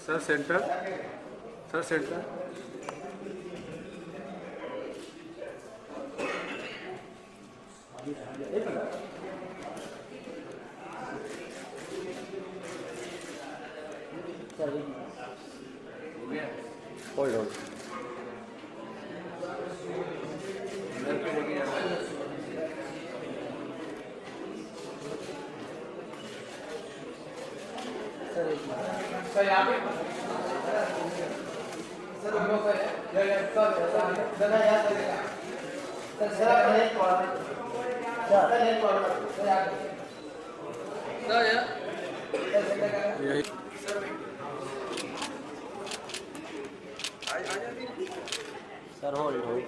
Sir centre, sir centre. Hold hold. Sir यहाँ पे sir sir hold hold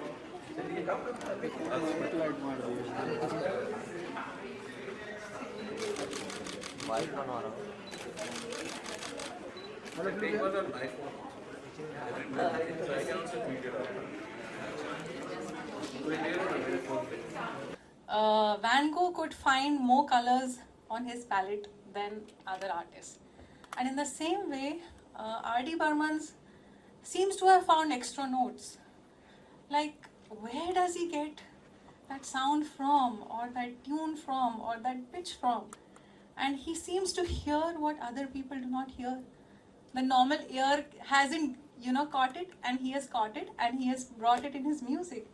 white बना रहा हूँ। Van Gogh could find more colors on his palette than other artists. And in the same way, R.D. Burman seems to have found extra notes. Like, where does he get that sound from, or that tune from, or that pitch from? And he seems to hear what other people do not hear. The normal ear hasn't, caught it, and he has caught it, and he has brought it in his music.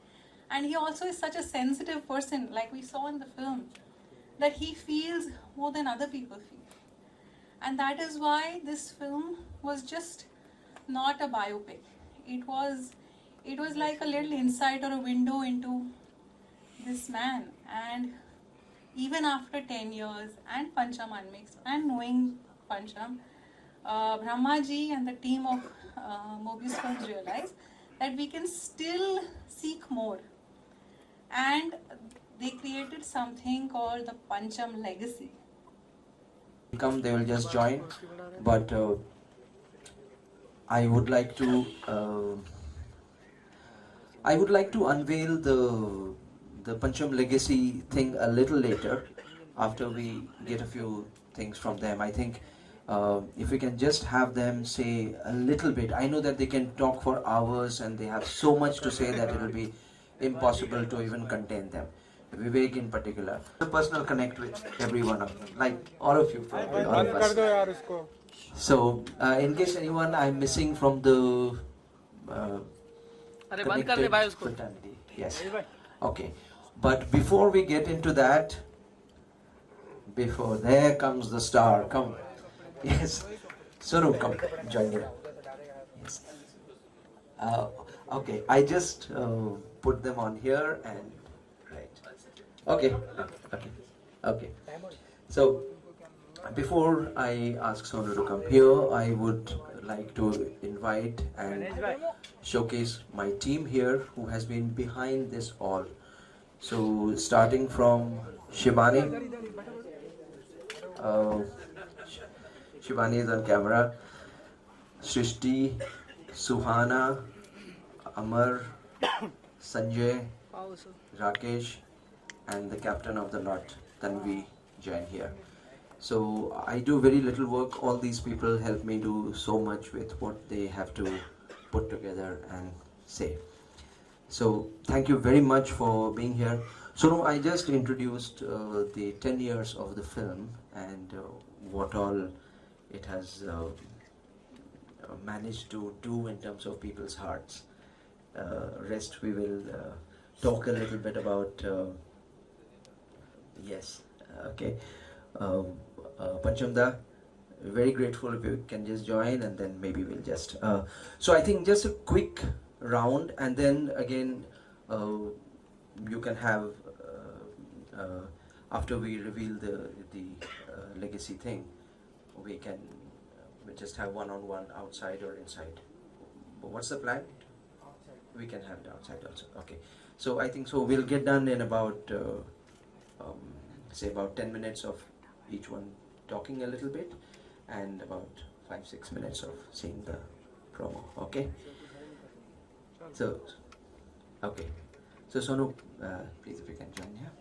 And he also is such a sensitive person, like we saw in the film, that he feels more than other people feel. And that is why this film was just not a biopic. It was like a little insight or a window into this man. And even after 10 years and Pancham Unmixed and knowing Pancham, Brahmaji and the team of Mobius Films realized that we can still seek more. And they created something called the Pancham Legacy. Come, they will just join, but I would like to unveil the Pancham Legacy thing a little later, after we get a few things from them. I think if we can just have them say a little bit. I know that they can talk for hours and they have so much to say that it will be impossible to even contain them. Vivek in particular, a personal connect with every one of them, like all of you, all of us. So, in case anyone I'm missing from the fraternity, yes, okay. But before we get into that, there comes the star. Come, yes, Suru, come, join me. Yes. Okay, I just put them on here and right. Okay, okay. So before I ask Sonu to come here, I would like to invite and showcase my team here who has been behind this all. So starting from Shivani. Shivani is on camera. Srishti, Suhana, Amar, Sanjay, Rakesh, and the captain of the lot, Tanvi, join here. So I do very little work. All these people help me do so much with what they have to put together and say. So thank you very much for being here. So I just introduced the 10 years of the film and what all it has managed to do in terms of people's hearts. Rest we will talk a little bit about. Yes, okay. Panchamda, very grateful if you can just join, and then maybe we'll just. So I think just a quick round, and then again you can have after we reveal the legacy thing, we can just have one-on-one outside or inside. What's the plan? We can have it outside also. Okay. So I think so. We'll get done in about say about 10 minutes of each one talking a little bit, and about 5-6 minutes of seeing the promo. Okay. So okay. So Sonu, please if you can join here.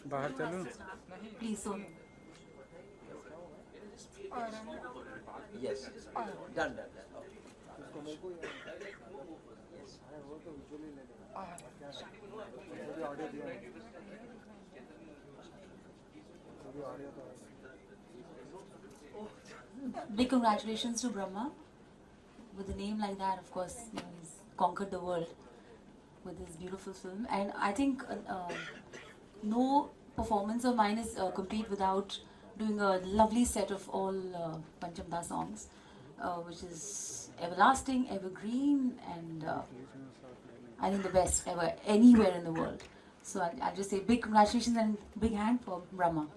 बाहर चलूं? Please, Sonu. Yes. Done. Big congratulations to Brahma. With a name like that, of course, you know, he's conquered the world with this beautiful film. And I think no performance of mine is complete without doing a lovely set of all Pancham Da songs, which is everlasting, evergreen, and I think the best ever anywhere in the world. So I'll just say big congratulations and big hand for Brahma.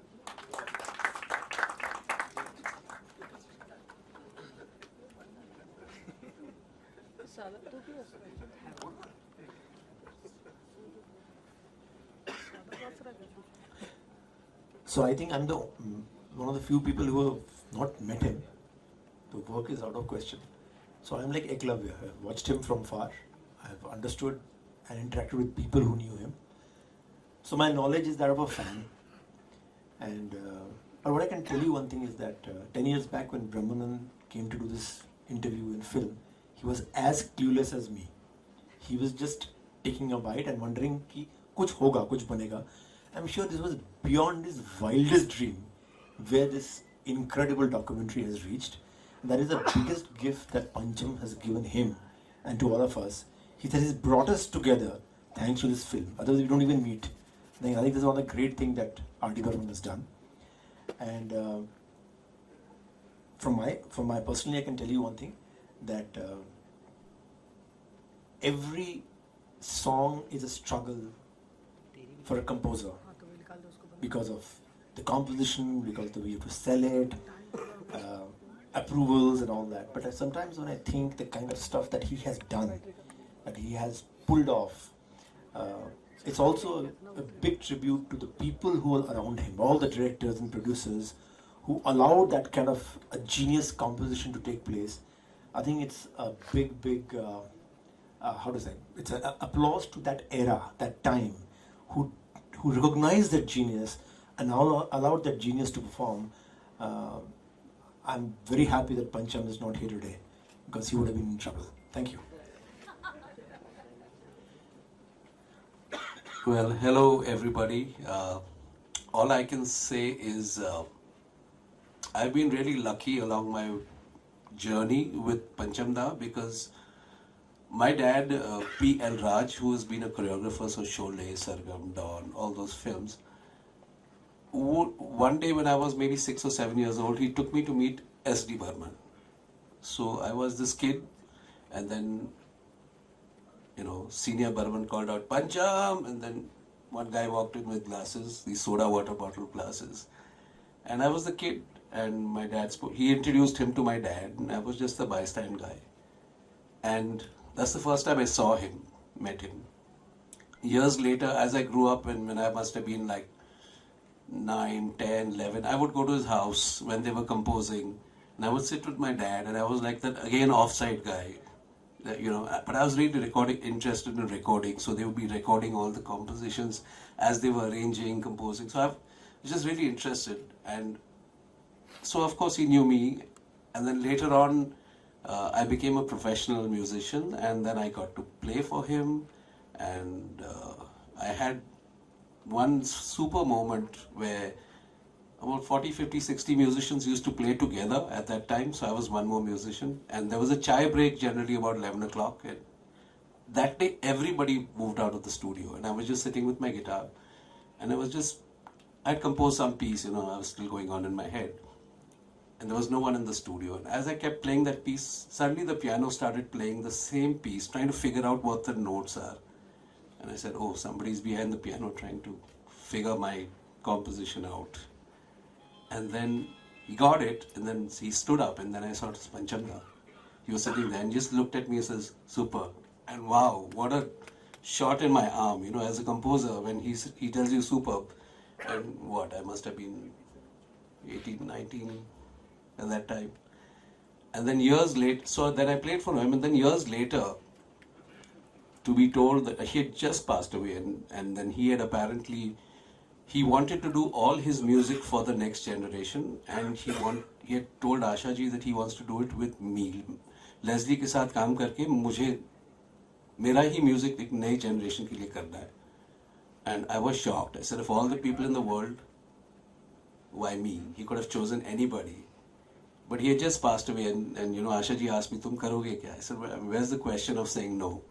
So I think I'm the one of the few people who have not met him. The work is out of question. So I'm like Eklavya. I've watched him from far. I've understood and interacted with people who knew him. So my knowledge is that of a fan. And but what I can tell you one thing is that 10 years back when Brahmanan came to do this interview in film, he was as clueless as me. He was just taking a bite and wondering कि कुछ होगा, कुछ बनेगा. I'm sure this was beyond his wildest dream where this incredible documentary has reached. And that is the biggest gift that Pancham has given him and to all of us. He said he's brought us together thanks to this film. Otherwise we don't even meet. I think this is one of the great things that R.D. Burman has done. And from my personally, I can tell you one thing, that every song is a struggle for a composer because of the composition, because of the way you have to sell it, approvals and all that. But sometimes when I think the kind of stuff that he has done, that he has pulled off, it's also a big tribute to the people who are around him, all the directors and producers who allowed that kind of a genius composition to take place. I think it's a big, how to say, it's an applause to that era, that time, who recognized that genius and allowed that genius to perform. I'm very happy that Pancham is not here today because he would have been in trouble. Thank you. Well, hello everybody. All I can say is I've been really lucky along my journey with Pancham Da because my dad, P.L. Raj, who has been a choreographer for Sholay, Sargam, Dawn, all those films, one day when I was maybe 6 or 7 years old, he took me to meet S.D. Burman. So I was this kid, and then, you know, senior Burman called out, Pancham, and then one guy walked in with glasses, these soda water bottle glasses. And I was the kid, and my dad spoke. He introduced him to my dad, and I was just the bystand guy. And that's the first time I saw him, met him. Years later, as I grew up, and when I must have been like 9, 10, 11, I would go to his house when they were composing, and I would sit with my dad, and I was like that, again, offside guy. You know, but I was really interested in recording, so they would be recording all the compositions as they were arranging, composing. So I was just really interested, and so of course he knew me, and then later on I became a professional musician, and then I got to play for him, and I had one super moment where about 40, 50, 60 musicians used to play together at that time, so I was one more musician. And there was a chai break generally about 11 o'clock. And that day, everybody moved out of the studio, and I was just sitting with my guitar. And I'd composed some piece, you know, I was still going on in my head. And there was no one in the studio. And as I kept playing that piece, suddenly the piano started playing the same piece, trying to figure out what the notes are. And I said, oh, somebody's behind the piano trying to figure my composition out. And then he got it, and then he stood up, and then I saw Pancham Da. He was sitting there and just looked at me and says, super. And wow, what a shot in my arm, you know, as a composer, when he tells you superb. And what, I must have been 18, 19 at that time. And then years later, so then I played for him, and then years later, to be told that he had just passed away, and then he had apparently, he wanted to do all his music for the next generation, and he had told Asha ji that he wants to do it with me. Leslie के साथ काम करके मुझे मेरा ही music एक नई generation के लिए करना है. And I was shocked. I said, of all the people in the world, why me? He could have chosen anybody. But he had just passed away, and you know, Asha ji asked me, "Tum karoge kya?" I said, well, "Where's the question of saying no?"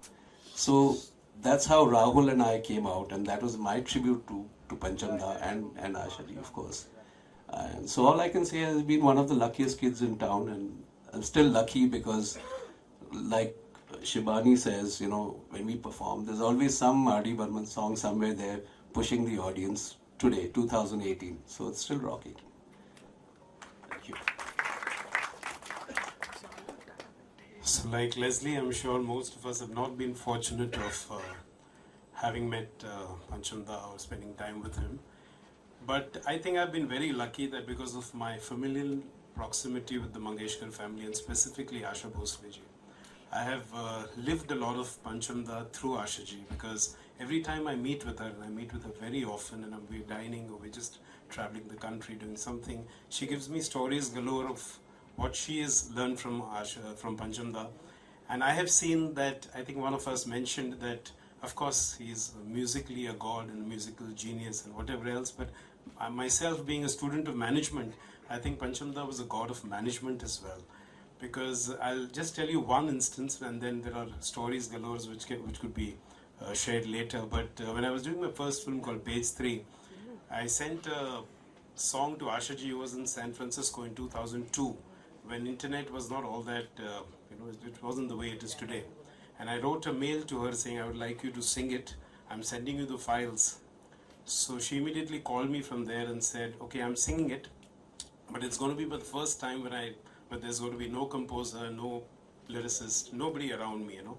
So that's how Rahul and I came out, and that was my tribute to Panchamda and Asha ji, of course. And so all I can say has been one of the luckiest kids in town, and I'm still lucky because, like Shibani says, you know, when we perform, there's always some R.D. Burman song somewhere there pushing the audience today, 2018. So it's still rocking. Thank you. So like Leslie, I'm sure most of us have not been fortunate of having met Panchamda or spending time with him. But I think I've been very lucky that because of my familial proximity with the Mangeshkar family, and specifically Asha Bhosle ji, I have lived a lot of Panchamda through Asha ji, because every time I meet with her, and I meet with her very often, and we're dining or we're just traveling the country doing something, she gives me stories galore of what she has learned from Asha, from Panchamda. And I have seen that, I think one of us mentioned that, of course, he's musically a god and a musical genius and whatever else, but myself being a student of management, I think Panchamda was a god of management as well. Because I'll just tell you one instance, and then there are stories galore which could be shared later. But when I was doing my first film called Page 3, I sent a song to Asha ji, who was in San Francisco in 2002, when internet was not all that, it wasn't the way it is today. And I wrote a mail to her saying, I would like you to sing it. I'm sending you the files. So she immediately called me from there and said, okay, I'm singing it, but it's going to be the first time but there's going to be no composer, no lyricist, nobody around me, you know.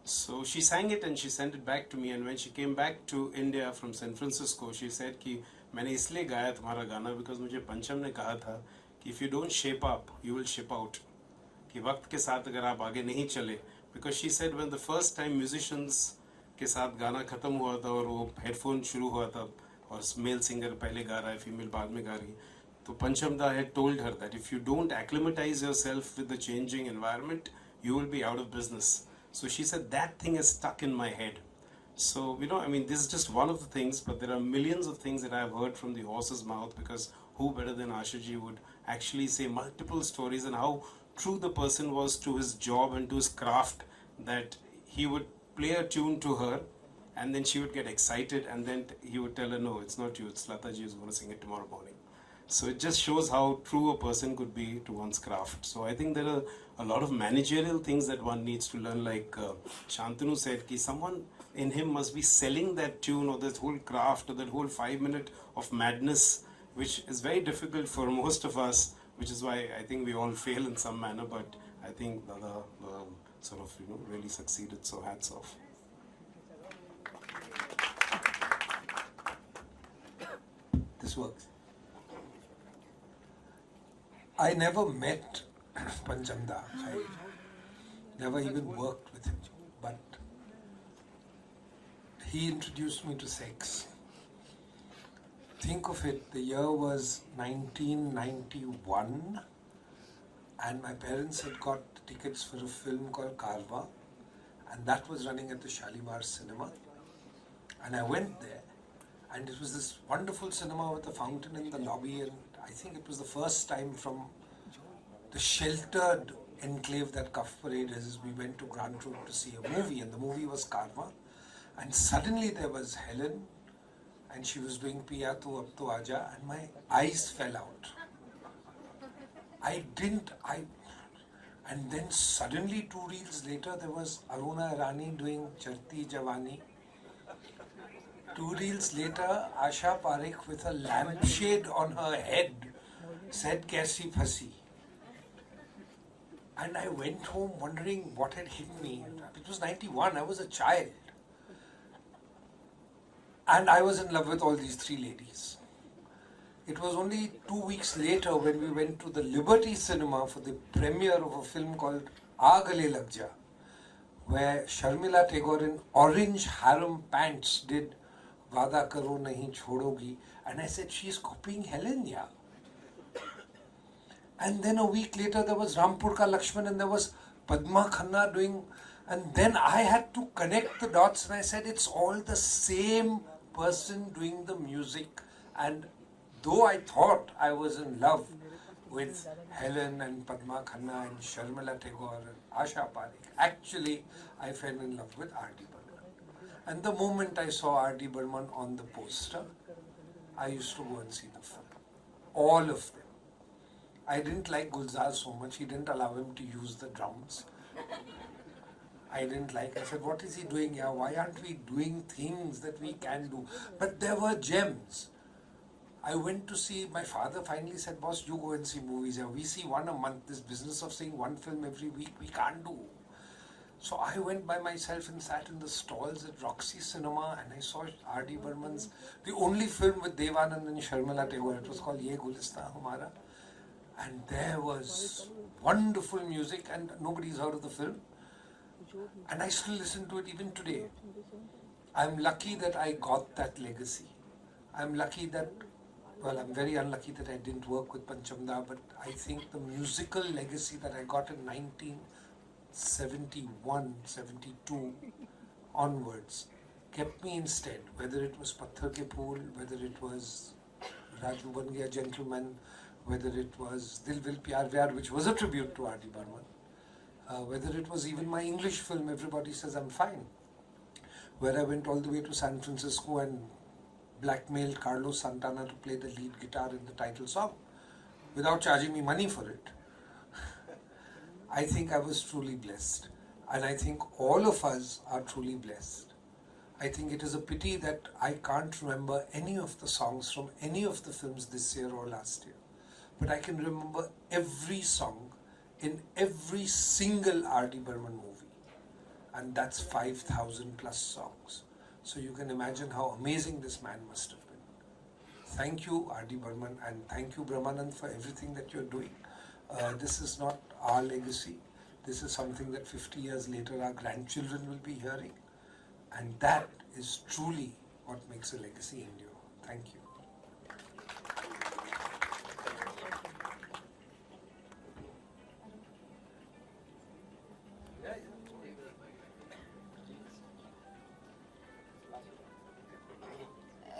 So she sang it and she sent it back to me, and when she came back to India from San Francisco, she said कि मैंने इसलिए गाया तुम्हारा गाना because मुझे पंचम ने कहा था कि if you don't shape up, you will ship out. कि वक्त के साथ अगर आप आगे नहीं चले, because she said when the first time musicians के साथ गाना खत्म हुआ था और वो हेडफोन शुरू हुआ था और मेल सिंगर पहले गा रहा है, फीमेल बाद में गा रही, तो Panchamda had told her that if you don't acclimatize yourself with the changing environment, you will be out of business. So she said that thing is stuck in my head. So, this is just one of the things, but there are millions of things that I have heard from the horse's mouth, because who better than Asha ji would actually say multiple stories and how true the person was to his job and to his craft, that he would play a tune to her and then she would get excited and then he would tell her, no, it's not you, it's Lata ji who's going to sing it tomorrow morning. So it just shows how true a person could be to one's craft. So I think there are a lot of managerial things that one needs to learn, like Shantanu said, ki someone in him must be selling that tune or that whole craft or that whole 5 minute of madness, which is very difficult for most of us, which is why I think we all fail in some manner, but I think Dada really succeeded, so hats off. This works. I never met Panchamda. I never even worked with him. But he introduced me to sex. Think of it, the year was 1991, and my parents had got tickets for a film called Karva, and that was running at the Shalimar Cinema. And I went there, and it was this wonderful cinema with a fountain in the lobby, and I think it was the first time from the sheltered enclave that Cuff Parade is, we went to Grant Road to see a movie, and the movie was Karma. And suddenly there was Helen, and she was doing Piya Tu Ab To Aaja, and my eyes fell out. And then suddenly 2 reels later there was Aruna Irani doing Charti Jawani. 2 reels later, Asha Parekh with a lampshade on her head said Kaisi Phasi. And I went home wondering what had hit me. It was 91, I was a child. And I was in love with all these 3 ladies. It was only 2 weeks later when we went to the Liberty Cinema for the premiere of a film called Aag Gale Lag Ja, where Sharmila Tagore in orange harem pants did Vada karo nahi chodogi. And I said, she's copying Helen, yeah. And then a week later, there was Rampur Ka Lakshman and there was Padma Khanna doing. And then I had to connect the dots and I said, it's all the same person doing the music. And though I thought I was in love with Helen and Padma Khanna and Sharmila Tagore and Asha Parekh, actually I fell in love with R.D. Burman. And the moment I saw R.D. Burman on the poster, I used to go and see the film. All of them. I didn't like Gulzar so much, he didn't allow him to use the drums. I said, what is he doing here? Why aren't we doing things that we can do? But there were gems. I went to see, my father finally said, boss, you go and see movies here. We see one a month. This business of seeing one film every week, we can't do. So I went by myself and sat in the stalls at Roxy Cinema and I saw R.D. Burman's, the only film with Devanand and Sharmila Tagore. It was called Ye Gulistan Humara. And there was wonderful music and nobody's heard of the film. And I still listen to it even today. I'm lucky that I got that legacy. I'm lucky that, well, I'm very unlucky that I didn't work with Panchamda, but I think the musical legacy that I got in 1971, 72 onwards kept me instead, whether it was Patthar Ke Phool, whether it was Raju Ban Gaya Gentleman, whether it was Dil Vil Pyar Vyar, which was a tribute to R.D. Burman, whether it was even my English film, Everybody Says I'm Fine, where I went all the way to San Francisco and blackmailed Carlos Santana to play the lead guitar in the title song without charging me money for it. I think I was truly blessed. And I think all of us are truly blessed. I think it is a pity that I can't remember any of the songs from any of the films this year or last year. But I can remember every song in every single R.D. Burman movie. And that's 5,000 plus songs. So you can imagine how amazing this man must have been. Thank you, R.D. Burman, and thank you, Brahmanand, for everything that you're doing. This is not our legacy. This is something that 50 years later our grandchildren will be hearing. And that is truly what makes a legacy endure. Thank you.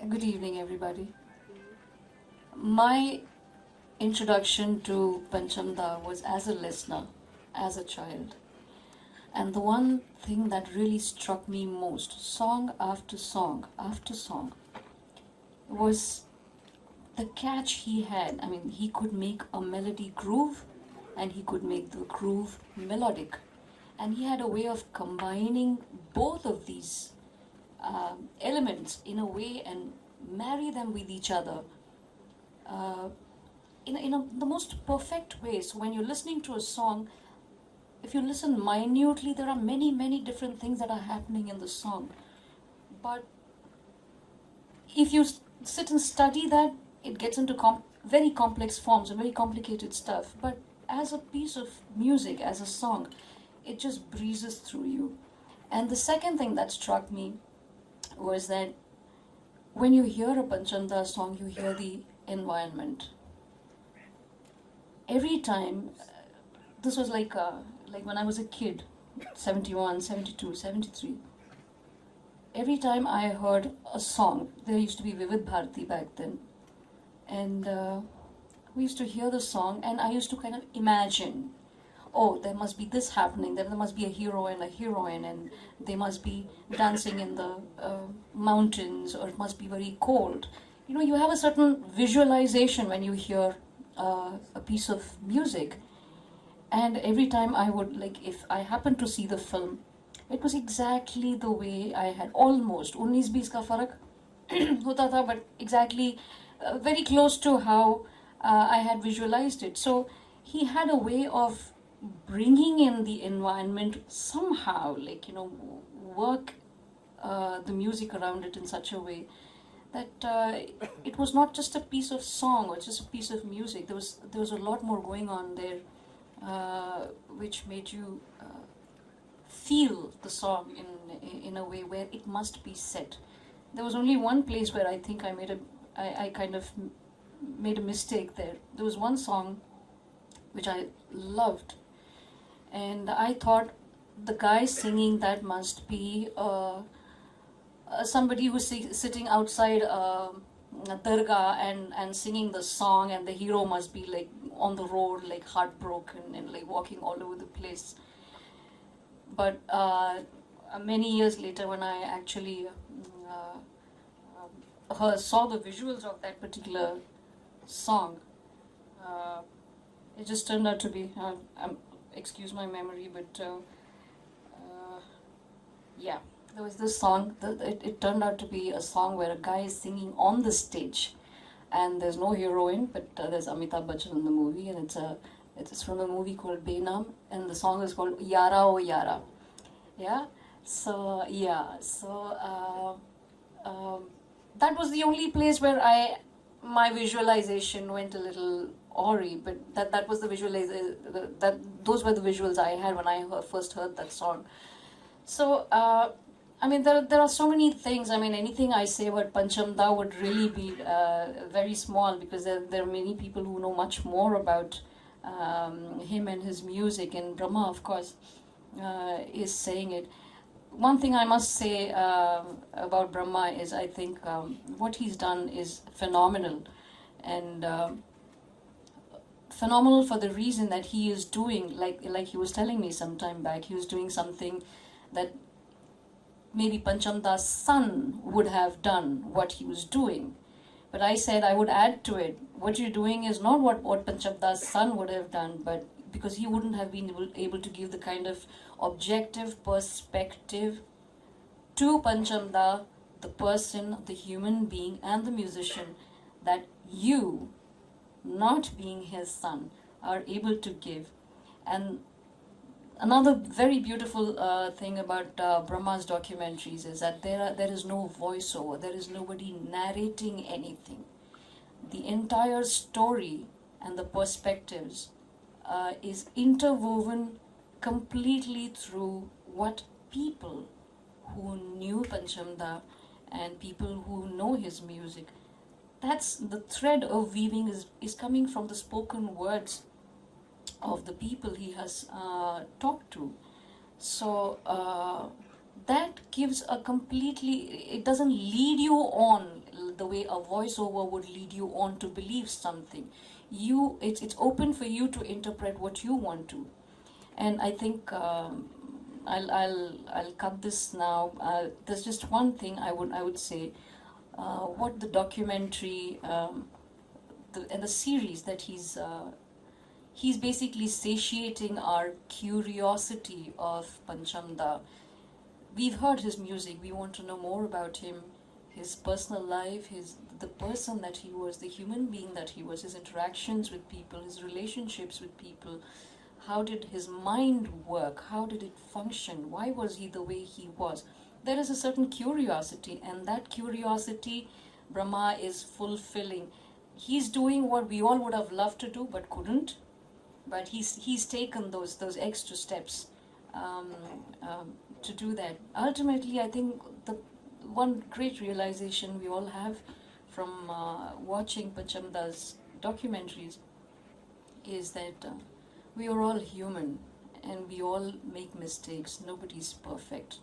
Good evening, everybody. My introduction to Panchamda was as a listener, as a child. And the one thing that really struck me most, song after song after song, was the catch he had. I mean, he could make a melody groove and he could make the groove melodic. And he had a way of combining both of these elements in a way and marry them with each other in the most perfect way. So when you're listening to a song, if you listen minutely, there are many, many different things that are happening in the song. But if you sit and study that, it gets into very complex forms and very complicated stuff. But as a piece of music, as a song, it just breezes through you. And the second thing that struck me was that when you hear a Panchamda song, you hear the environment. Every time, this was like when I was a kid, 71, 72, 73. Every time I heard a song, there used to be Vivid Bharati back then, and we used to hear the song and I used to kind of imagine, oh, there must be this happening, there must be a hero and a heroine, and they must be dancing in the mountains, or it must be very cold. You know, you have a certain visualization when you hear a piece of music. And every time I would, like, if I happened to see the film, it was exactly the way I had almost, 19-20 ka farak hota tha, but exactly very close to how I had visualized it. So he had a way of bringing in the environment somehow, like, you know, work the music around it in such a way that it was not just a piece of song or just a piece of music. There was a lot more going on there, which made you feel the song in a way where it must be said. there was only one place where I think I kind of made a mistake there. There was one song which I loved, and I thought the guy singing that must be somebody who's sitting outside a dargah and singing the song, and the hero must be like on the road, like heartbroken and like walking all over the place. But many years later, when I actually saw the visuals of that particular song, it just turned out to be, excuse my memory, but yeah, there was this song, it turned out to be a song where a guy is singing on the stage, and there's no heroine, but there's Amitabh Bachchan in the movie, and it's from a movie called Benam, and the song is called Yara O Yara. Yeah, so that was the only place where my visualization went a little awry, but that was the those were the visuals I had when I first heard that song. So I mean, there are so many things. I mean, anything I say about Pancham Da would really be very small, because there are many people who know much more about him and his music, and Brahma, of course, is saying it. One thing I must say about Brahma is, I think what he's done is phenomenal, and phenomenal for the reason that he is doing, like he was telling me some time back, he was doing something that maybe Pancham Das' son would have done what he was doing. But I said I would add to it, what you're doing is not what Pancham Das' son would have done, but because he wouldn't have been able to give the kind of objective perspective to Pancham Da, the person, the human being, and the musician, that you, not being his son, are able to give. And another very beautiful thing about Brahma's documentaries is that there is no voiceover, there is nobody narrating anything. The entire story and the perspectives is interwoven completely through what people who knew Pancham Da and people who know his music, that's the thread of weaving is coming from the spoken words of the people he has talked to. So that gives a completely, it doesn't lead you on the way a voiceover would lead you on to believe something. It's open for you to interpret what you want to. And I think I'll cut this now. There's just one thing I would say. What the documentary and the series that he's basically satiating our curiosity of Pancham Da. We've heard his music. We want to know more about him, his personal life, the person that he was, the human being that he was, his interactions with people, his relationships with people. How did his mind work? How did it function? Why was he the way he was? There is a certain curiosity, and that curiosity Brahma is fulfilling. He's doing what we all would have loved to do but couldn't. But he's taken those extra steps to do that. Ultimately, I think the one great realization we all have from watching Pancham Da's documentaries is that we are all human and we all make mistakes. Nobody's perfect.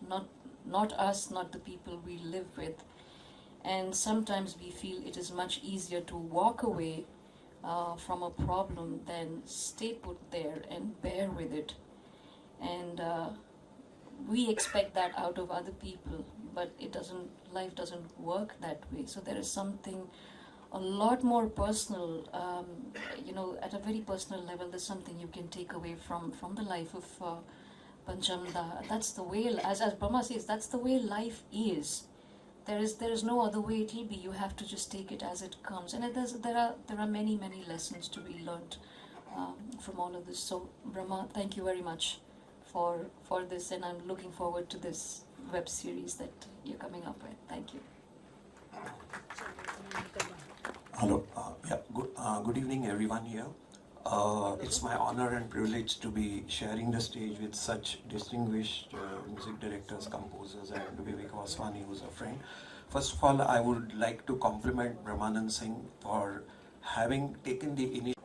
Not us, not the people we live with. And sometimes we feel it is much easier to walk away from a problem than stay put there and bear with it. And we expect that out of other people, but life doesn't work that way. So there is something a lot more personal, at a very personal level. There's something you can take away from the life of Pancham Da. That's the way, as Brahma says, that's the way life is. There is no other way it will be. You have to just take it as it comes. And there are many lessons to be learned from all of this. So Brahma, thank you very much for this, and I'm looking forward to this web series that you're coming up with. Thank you. Hello. Good evening, everyone here. It's my honor and privilege to be sharing the stage with such distinguished music directors, composers, and Vivek Vaswani, who's a friend. First of all, I would like to compliment Brahmanand Singh for having taken the initiative.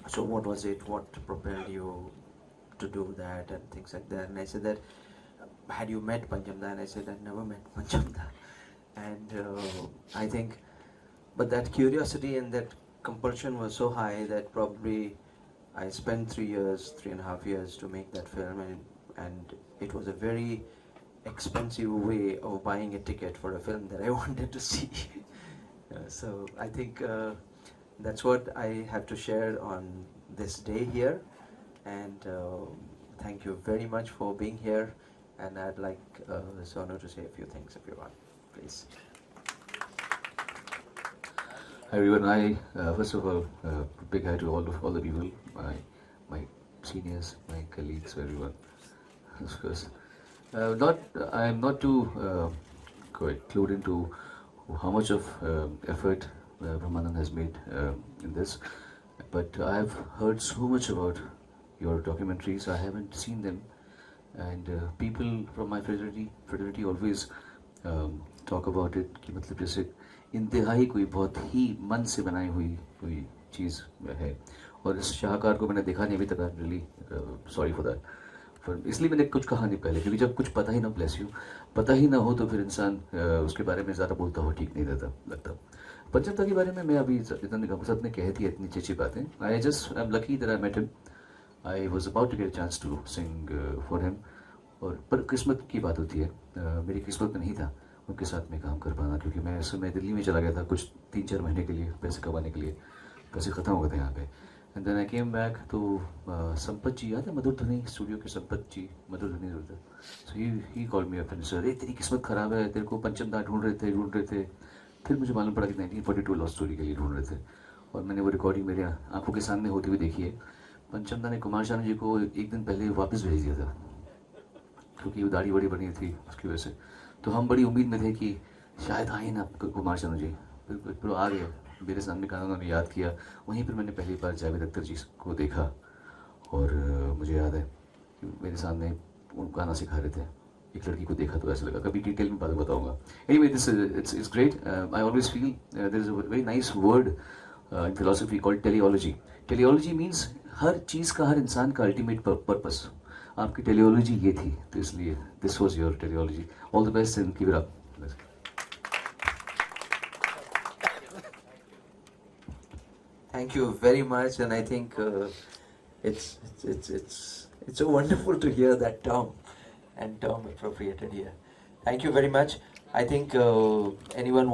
So what was it? What propelled you to do that and things like that? And I said that, had you met Panchamda? And I said, I never met Panchamda. And I think, but that curiosity and that compulsion was so high that probably I spent 3.5 years to make that film, and it was a very expensive way of buying a ticket for a film that I wanted to see. So I think that's what I have to share on this day here, and thank you very much for being here. And I'd like Sonu to say a few things if you want, please. Hi everyone. First of all, big hi to all the people, my seniors, my colleagues, everyone. Of course, I am not too quite clued into how much of effort Brahmanand has made in this, but I have heard so much about your documentaries. I haven't seen them, and people from my fraternity always talk about it कि मतलब जैसे इंतहाई कोई बहुत ही मन से बनाई हुई कोई चीज़ है, और इस शाहकार को मैंने देखा नहीं अभी तक. I am really sorry for that. पर इसलिए मैंने कुछ कहा नहीं पहले, क्योंकि जब कुछ पता ही ना, ब्लेस यू, पता ही ना हो तो फिर इंसान उसके बारे में ज़्यादा बोलता हुआ ठीक नहीं लगता. पंचमदा के बारे में मैं अभी इतना सबने कह दिया इतनी अच्छी बातें. I am lucky that I met him. I was about to get a chance to sing for him. और पर किस्मत की बात होती है, मेरी किस्मत में नहीं था उनके साथ में काम कर पाना, क्योंकि मैं इस समय दिल्ली में चला गया था कुछ 3-4 महीने के लिए, पैसे कमाने के लिए. पैसे ख़त्म हो गए थे यहाँ पे. And then I came back. तो संपत जी याद है, मधुर ध्वनि स्टूडियो के संपत जी, मधुर ध्वनि होता. So he called me up and sir, अरे तेरी किस्मत ख़राब है, तेरे को पंचमदा ढूंढ रहे थे. फिर मुझे मालूम पड़ा कि 1942 लव स्टोरी के लिए ढूंढ रहे थे, और मैंने वो रिकॉर्डिंग मेरे आंखों के सामने होती हुई देखी है. पंचमदा ने कुमार शानू जी को एक दिन पहले वापस भेज दिया था, क्योंकि वो दाढ़ी बड़ी बनी थी उसकी वजह से. तो हम बड़ी उम्मीद में थे कि शायद आए ना कुमार शानू जी. फिर आ गए मेरे सामने, कहा उन्होंने याद किया. वहीं पर मैंने पहली बार जावेद अख्तर जी को देखा, और मुझे याद है कि मेरे सामने वो गाना सिखा रहे थे. एक लड़की को देखा तो ऐसा लगा, कभी डिटेल में बात बताऊंगा. Anyway, this it's great. I always feel there is a very nice word in philosophy called teleology. Teleology means हर चीज़ का, हर इंसान का अल्टीमेट पर्पस. आपकी टेलियोलॉजी ये थी, तो इसलिए this was your teleology. All the best and keep it up. Thank you very much, and I think it's so wonderful to hear that term, and term appropriated here. Thank you very much. I think anyone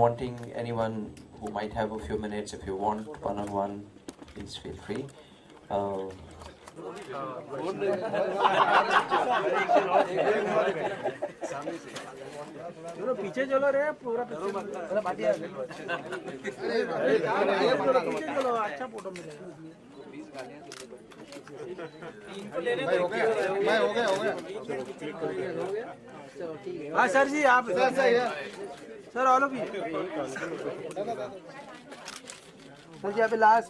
who might have a few minutes, if you want one-on-one, please feel free. पीछे चलो रे, पूरा पीछे चलो, अच्छा photo मिलेगा. हाँ sir ji, आप sir all of you sir ji, यहाँ पे last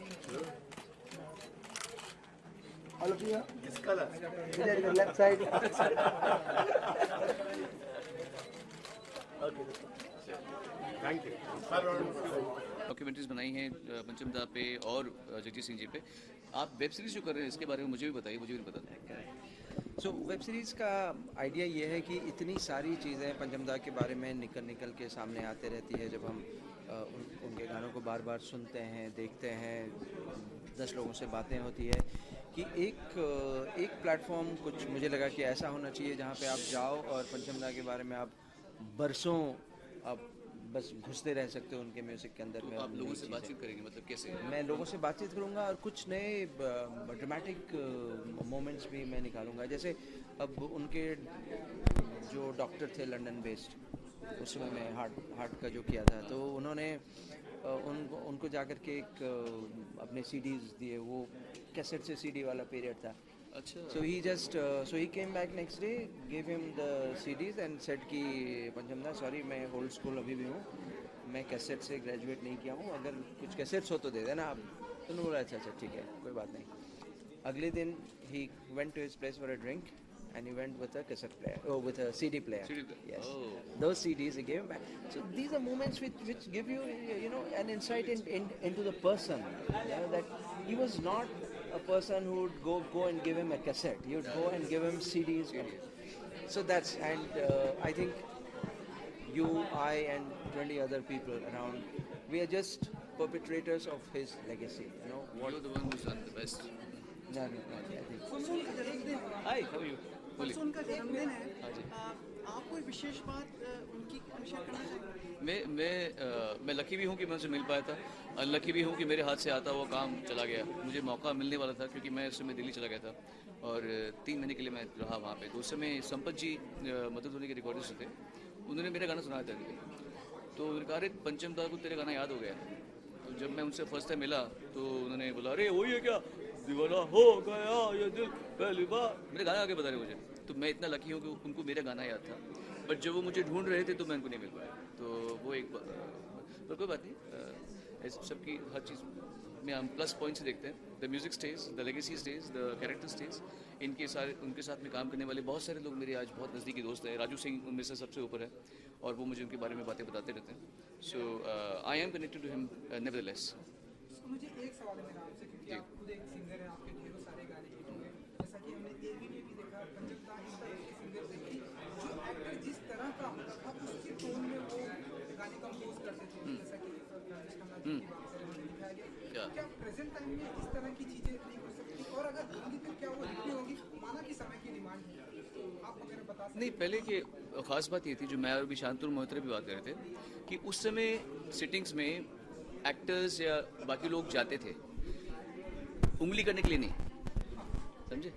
all of you left side. Thank you. Documentaries बनाई हैं पंचमदा पे और जगजीत सिंह जी पे. आप वेब सीरीज जो कर रहे हैं इसके बारे में मुझे भी बताइए, मुझे भी नहीं पता. सो वेब सीरीज़ का आइडिया ये है कि इतनी सारी चीज़ें पंचमदा के बारे में निकल के सामने आते रहती है. जब हम उनके गानों को बार बार सुनते हैं, देखते हैं, 10 लोगों से बातें होती है, कि एक प्लेटफॉर्म कुछ मुझे लगा कि ऐसा होना चाहिए जहाँ पे आप जाओ और पंचमदा के बारे में आप बरसों आप बस घुसते रह सकते हो उनके म्यूज़िक के अंदर में. आप लोगों से बातचीत करेंगे, मतलब कैसे? मैं लोगों से बातचीत करूंगा और कुछ नए ड्रामेटिक मोमेंट्स भी मैं निकालूंगा. जैसे अब उनके जो डॉक्टर थे लंदन बेस्ड, उस समय मैं हार्ट का जो किया था, तो उन्होंने उनको जाकर के एक अपने सीडीज़ दिए. वो कैसेट से सीडी वाला पीरियड था, अच्छा। So he just so he came back next day, gave him the CDs and said कि पंचम दा sorry मैं old school अभी भी हूँ, मैं कैसेट से ग्रेजुएट नहीं किया हूँ, अगर कुछ कैसेट्स हो तो दे देना आप। तो उन्होंने बोला अच्छा ठीक है कोई बात नहीं। अगले दिन he went to his place for a drink and he went with a cassette player, with a CD player. CD player. Yes. Oh. Those CDs he gave him back. So these are moments which give you an insight into the person. That he was not a person who would go and give him a cassette. He would go and give him CDs. So that's, and I think you, I, and 20 other people around, we are just perpetrators of his legacy. What are the one who's done the best? No, I think. Hi, how are you? परसों उनका जन्मदिन है, आप कोई विशेष बात उनकी share करना चाहेंगे? मैं लकी भी हूँ कि मैं उनसे मिल पाया था, अनलकी भी हूँ कि मेरे हाथ से आता हुआ काम चला गया। मुझे मौका मिलने वाला था क्योंकि मैं उस समय दिल्ली चला गया था और 3 महीने के लिए मैं रहा वहाँ पे। तो उस समय संपत जी मदद होने के रिकॉर्डिस्ट थे, उन्होंने मेरा गाना सुनाया था। तो उन्होंने कहा अरे पंचम दा को तेरा गाना याद हो गया। तो जब मैं उनसे फर्स्ट टाइम मिला तो उन्होंने बोला अरे वही है क्या, दीवाना हो गया ये दिल पहली बार, मेरे गाना आगे बता रहे मुझे। तो मैं इतना लकी हूँ कि उनको मेरा गाना याद था, बट जब वो मुझे ढूंढ रहे थे तो मैं उनको नहीं मिल पाया। तो वो एक पर कोई बात नहीं, सबकी हर चीज़ में हम प्लस पॉइंट्स देखते हैं। The music stage, the legacy stage, the character stage. उनके साथ में काम करने वाले बहुत सारे लोग मेरे आज बहुत नज़दीकी दोस्त हैं। राजू सिंह उनमें से सबसे ऊपर है और वो मुझे उनके बारे में बातें बताते रहते हैं। So I am connected to him nevertheless. मुझे एक सवाल है मेरा आपसे, क्योंकि आप खुद एक सिंगर हैं, आपके ढेरों सारे गाने हिट होंगे। जैसा कि हमने एवी में भी देखा, पंचम दा इस तरह के सिंगर थे कि जो एक्टर जिस तरह का होता था उसके टोन में वो गाने कंपोज करते थे। जैसा कि राजेश खन्ना जी की बात से दिखाया गया। क्या प्रेजेंट टाइम में इस तरह की चीज़ें नहीं हो सकती, और अगर होंगी तो क्या वो हिट भी होगी? माना कि समय की डिमांड है, तो आप अगर बता सकते। नहीं, पहले की खास बात ये थी जो मैं और भी शांतुर मोहतरे भी बात कर रहे थे कि उस समय सिटिंग्स में एक्टर्स या बाकी लोग जाते थे उंगली करने के लिए नहीं, समझे,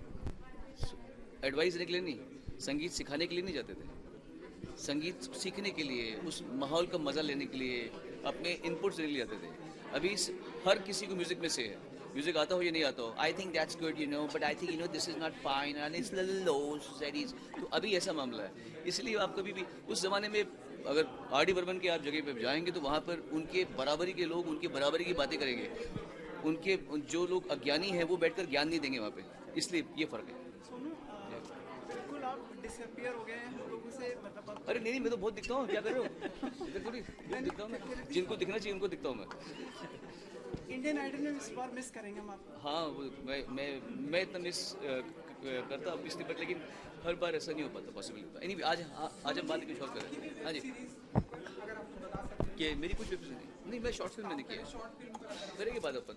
एडवाइस देने के लिए नहीं, संगीत सिखाने के लिए नहीं जाते थे। संगीत सीखने के लिए, उस माहौल का मज़ा लेने के लिए, अपने इनपुट्स देने के लिए जाते थे। अभी हर किसी को म्यूज़िक में से है, म्यूजिक आता हो या नहीं आता हो, I think that's good but I think this is not fine and it's little low societies. तो अभी ऐसा मामला है, इसलिए आप कभी भी उस ज़माने में अगर आर.डी. बर्मन के आप जगह पे जाएंगे तो वहाँ पर उनके बराबरी के लोग उनके बराबरी की बातें करेंगे, उनके जो लोग अज्ञानी हैं वो बैठकर ज्ञान नहीं देंगे वहाँ पे, इसलिए ये फ़र्क है। बिल्कुल आप डिसअपियर हो गए हैं लोगों से, मतलब अरे नहीं, मैं तो बहुत दिखता हूँ, क्या कर रहे हो? इधर थोड़ी दिखता हूँ मैं, जिनको दिखना चाहिए उनको दिखता हूँ मैं। इंडियन आइडल में इस बार मिस करेंगे हम आपको। हाँ, वो मैं इतना मिस करता पिछली बार, लेकिन हर बार ऐसा नहीं हो पाता, पॉसिबल नहीं होता। एनीवे आज हम बात कुछ और करें। हाँ जी, कि मेरी कुछ वेब सीरीज नहीं, मैं शॉर्ट फिल्म मैंने किया है, करेंगे बाद अपन।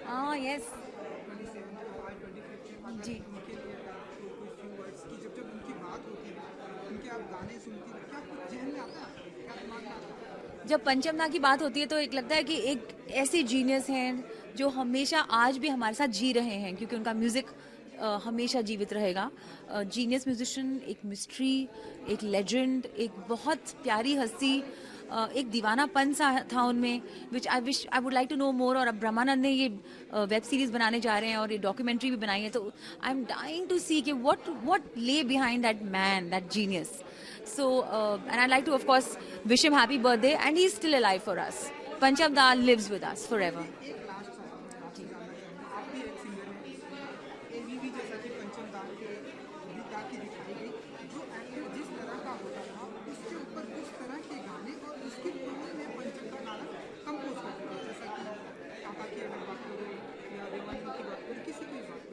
हाँ यस जी। जब उनकी बात होती है, उनके आप गाने सुनती है, क्या कुछ जहन में आता है, क्या दिमाग में आता है? जब पंचम दा की बात होती है तो एक लगता है कि एक ऐसे जीनियस हैं जो हमेशा आज भी हमारे साथ जी रहे हैं, क्योंकि उनका म्यूज़िक हमेशा जीवित रहेगा। जीनियस म्यूजिशियन, एक मिस्ट्री, एक लेजेंड, एक बहुत प्यारी हस्ती, एक दीवानापन सा था उनमें, which I would like to know more. और अब ब्रह्मानंद ने ये वेब सीरीज़ बनाने जा रहे हैं और ये डॉक्यूमेंट्री भी बनाई है, तो I am dying to see कि what lay behind that man, that genius. So and I like to of course wish him happy birthday and he is still alive for us. Pancham da lives with us forever.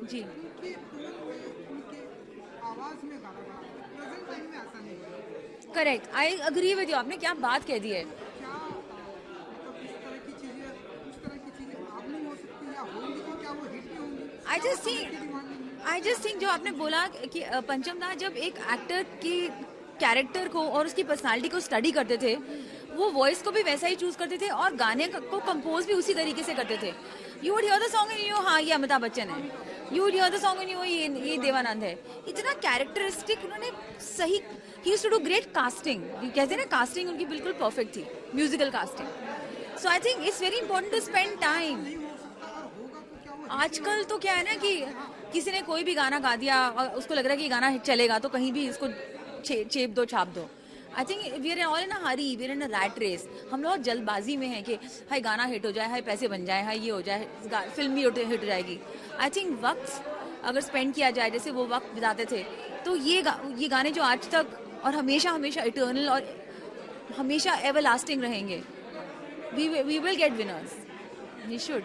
जी correct, I agree with you. आपने क्या बात कह दी है। I just think जो आपने बोला कि पंचम दा जब एक एक्टर की कैरेक्टर को और उसकी पर्सनालिटी को स्टडी करते थे, वो वॉइस को भी वैसा ही चूज करते थे और गाने को कंपोज भी उसी तरीके से करते थे. You would hear the song and you हाँ ये अमिताभ बच्चन है. You would hear the song and ये देवानंद है. इतना कैरेक्टरिस्टिक उन्होंने सही. He used to do great casting. कहते हैं ना कास्टिंग उनकी बिल्कुल परफेक्ट थी, musical casting. So I think it's very important to spend time. आजकल तो क्या है ना कि किसी ने कोई भी गाना गा दिया और उसको लग रहा है कि गाना चलेगा तो कहीं भी इसको चेप दो, छाप दो. I think we are all in a hurry, we are in a rat race. हम लोग जल्दबाजी में हैं कि हाय गाना हिट हो जाए, हाय पैसे बन जाए, हाय ये हो जाए, फिल्म भी हिट हो जाएगी. आई थिंक वक्त अगर स्पेंड किया जाए जैसे वो वक्त बिताते थे तो ये गाने जो आज तक और हमेशा हमेशा इटर्नल और हमेशा एवर लास्टिंग रहेंगे. We will get winners. We should.